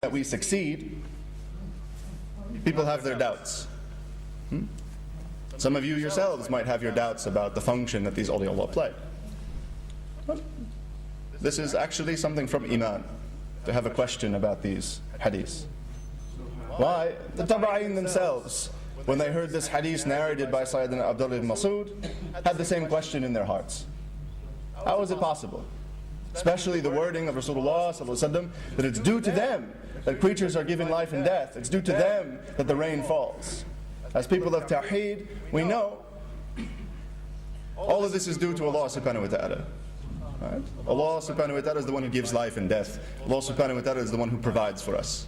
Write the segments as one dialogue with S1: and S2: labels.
S1: that we succeed, people have their doubts. Some of you yourselves might have your doubts about the function that these awliya play. But this is actually something from Iman, to have a question about these hadiths. Why? The Tabi'in themselves, when they heard this hadith narrated by Sayyidina Abdullah ibn Mas'ud, had the same question in their hearts. How is it possible? Especially the wording of Rasulullah ﷺ, that it's due to them that creatures are given life and death. It's due to them that the rain falls. As people of Tawheed, we know all of this is due to Allah subhanahu wa ta'ala. Right? Allah subhanahu wa ta'ala is the one who gives life and death. Allah subhanahu wa ta'ala is the one who provides for us.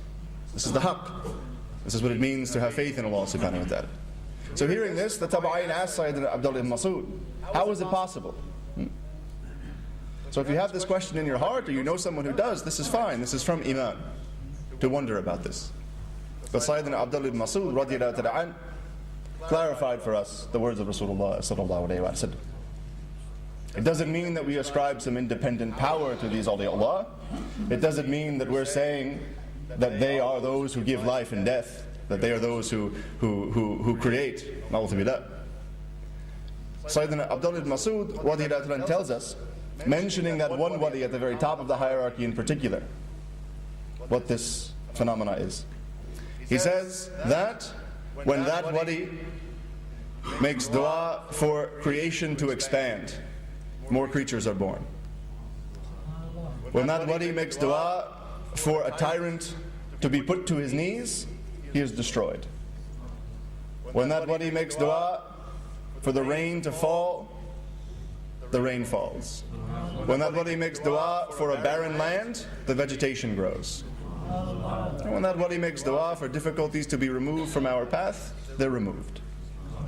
S1: This is the haqq. This is what it means to have faith in Allah subhanahu wa ta'ala. So hearing this, the Tabi'in asked Sayyidina Abdullah ibn Mas'ud, how is it possible? So if you have this question in your heart, or you know someone who does, this is fine. This is from Iman, to wonder about this. But Sayyidina Abdullah ibn Mas'ud radiyallahu ta'ala clarified for us the words of Rasulullah sallallahu alayhi wa sallam. It doesn't mean that we ascribe some independent power to these awliya. It doesn't mean that we're saying that they are those who give life and death, that they are those who create. Na'udhu billah. Sayyidina Abdullah ibn Mas'ud radiyallahu ta'ala tells us, mentioning that one wali at the very top of the hierarchy in particular, what this phenomena is. He says that when that wali makes dua for creation to expand, more creatures are born. When that wali makes dua for a tyrant to be put to his knees, he is destroyed. When that wali makes dua for the rain to fall, the rain falls. When that wali makes dua for a barren land, the vegetation grows. And when that wali makes dua for difficulties to be removed from our path, they're removed.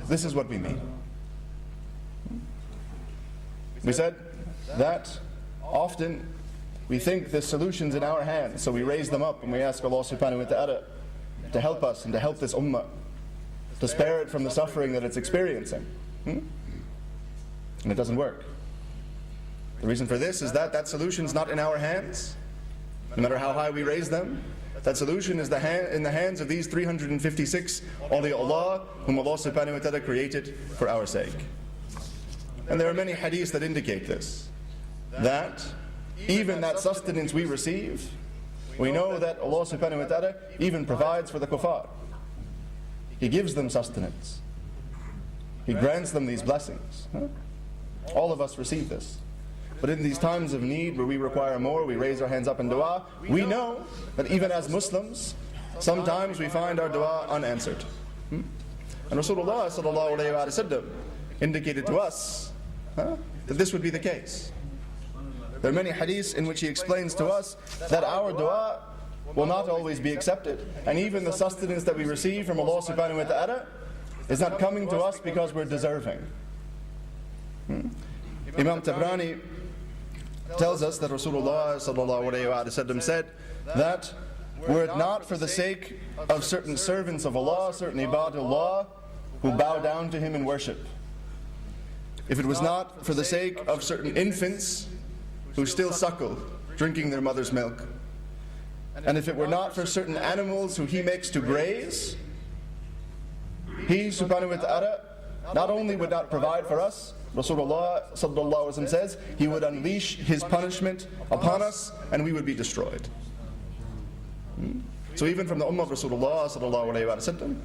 S1: This is what we mean. We said that often we think the solution's in our hands, so we raise them up and we ask Allah subhanahu wa ta'ala to help us and to help this ummah, to spare it from the suffering that it's experiencing. And it doesn't work. The reason for this is that that solution's not in our hands. No matter how high we raise them, that solution is in the hands of these 356 awliya Allah, whom Allah subhanahu wa ta'ala created for our sake. And there are many hadiths that indicate this, that even that sustenance we receive, we know that Allah subhanahu wa ta'ala even provides for the kuffar. He gives them sustenance. He grants them these blessings. All of us receive this. But in these times of need where we require more, we raise our hands up in dua, we know that even as Muslims, sometimes we find our dua unanswered. And Rasulullah sallallahu alayhi wa sallam indicated to us that this would be the case. There are many hadiths in which he explains to us that our dua will not always be accepted, and even the sustenance that we receive from Allah subhanahu wa ta'ala is not coming to us because we're deserving. Imam Tabrani tells us that Rasulullah sallallahu alayhi wa sallam said that were it not for the sake of certain servants of Allah, certain ibadullah, who bow down to Him in worship, if it was not for the sake of certain infants who still suckle, drinking their mother's milk, and if it were not for certain animals who He makes to graze, He subhanahu wa ta'ala not only would not provide for us, Rasulullah sallallahu alaihi wasallam says, He would unleash His punishment upon us and we would be destroyed. So even from the ummah of Rasulullah sallallahu alaihi wasallam,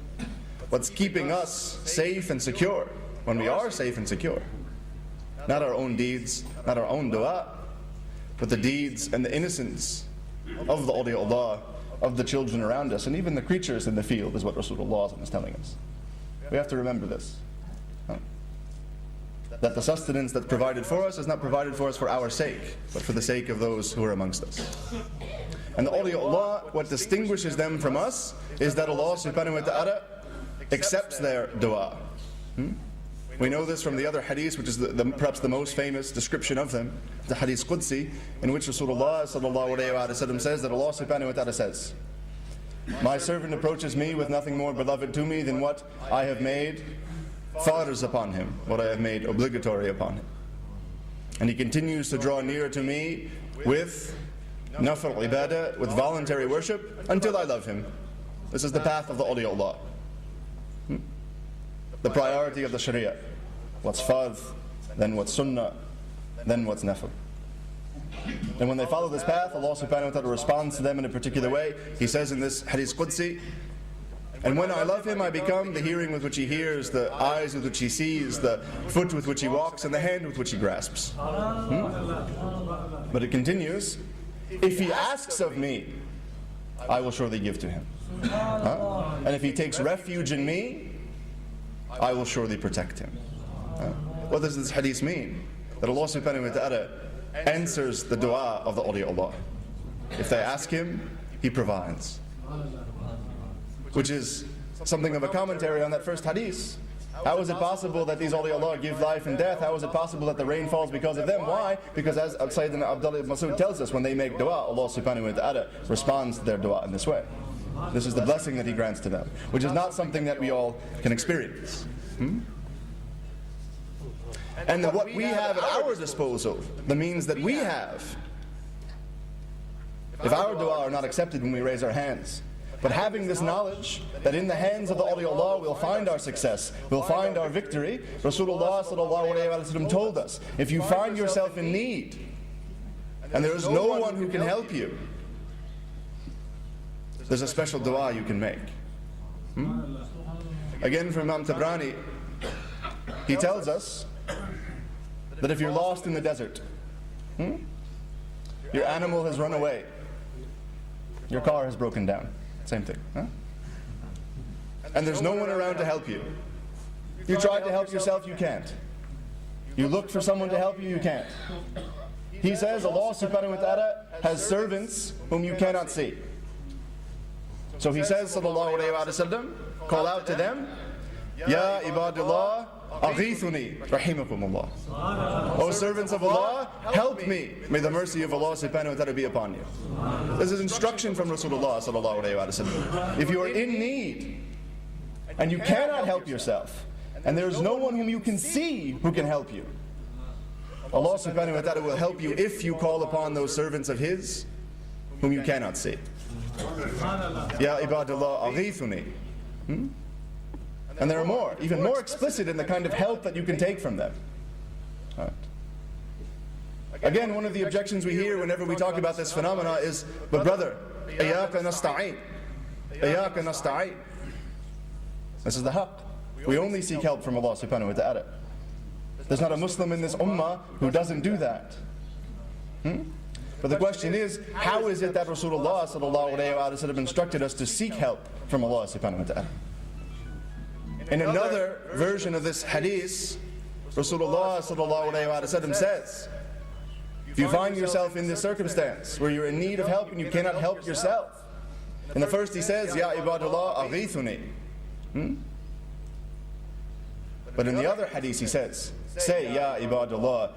S1: what's keeping us safe and secure, when we are safe and secure, not our own deeds, not our own dua, but the deeds and the innocence of the awliya Allah, of the children around us, and even the creatures in the field, is what Rasulullah is telling us. We have to remember this. That the sustenance that's provided for us is not provided for us for our sake, but for the sake of those who are amongst us. And the awliya Allah, what distinguishes them from us is that Allah subhanahu wa ta'ala accepts their dua. We know this from the other hadith, which is perhaps the most famous description of them, the hadith Qudsi, in which Rasulullah sallallahu alayhi wa sallam says that Allah subhanahu wa ta'ala says, "My servant approaches me with nothing more beloved to me than what I have made fathers upon him, what I have made obligatory upon him. And he continues to draw nearer to me with nafr ibadah, with voluntary worship, until I love him. This is the path of the awliya. The priority of the Sharia. What's fardh, then what's sunnah, then what's nafr. And when they follow this path, Allah subhanahu wa ta'ala responds to them in a particular way. He says in this hadith Qudsi, and when I love him, I become the hearing with which he hears, the eyes with which he sees, the foot with which he walks, and the hand with which he grasps. But it continues, if he asks of me, I will surely give to him. And if he takes refuge in me, I will surely protect him. What does this hadith mean? That Allah subhanahu wa ta'ala answers the dua of the awliya Allah. If they ask him, he provides. Which is something of a commentary on that first hadith. How is it possible that these awliya Allah give life and death? How is it possible that the rain falls because of them? Why? Because as Sayyidna Abdullah ibn Mas'ud tells us, when they make dua, Allah subhanahu wa ta'ala responds to their dua in this way. This is the blessing that he grants to them, which is not something that we all can experience. And that what we have at our disposal, the means that we have, if our dua are not accepted when we raise our hands, but having this knowledge that in the hands of the awliya Allah we'll find our success, we'll find our victory. Rasulullah sallallahu alayhi wa sallam told us, if you find yourself in need and there is no one who can help you, there's a special dua you can make. Again from Imam Tabrani, he tells us that if you're lost in the desert, your animal has run away, your car has broken down, same thing, and there's no one around to help you. You try to help yourself, you can't. You look for someone to help you, you can't. He says Allah subhanahu wa ta'ala has servants whom you cannot see. So he says, sallallahu alayhi wa sallam, call out to them, Ya ibadullah, aghithuni, rahimakumullah. O servants of Allah, help me. May the mercy of Allah subhanahu wa ta'ala be upon you. This is instruction from Rasulullah sallallahu alayhi wa sallam. If you are in need, and you cannot help yourself, and there is no one whom you can see who can help you, Allah subhanahu wa ta'ala will help you if you call upon those servants of His whom you cannot see. Ya ibadullah, aghithuni. And there are more, even more explicit in the kind of help that you can take from them. Right. Again, one of the objections we hear whenever we talk about this phenomena is, but brother, iyyaka nasta'in. Iyyaka nasta'in. This is the haqq. We only seek help from Allah subhanahu wa ta'ala. There's not a Muslim in this ummah who doesn't do that. But the question is, how is it that Rasulullah sallallahu alayhi wa sallam instructed us to seek help from Allah subhanahu wa ta'ala? In another version of this hadith, Rasulullah sallallahu alayhi wa sallam says, if you find yourself in this circumstance where you're in need of help and you cannot help yourself, in the first he says, Ya ibadullah, aghithuni. But in the other hadith he says, say, Ya ibadullah,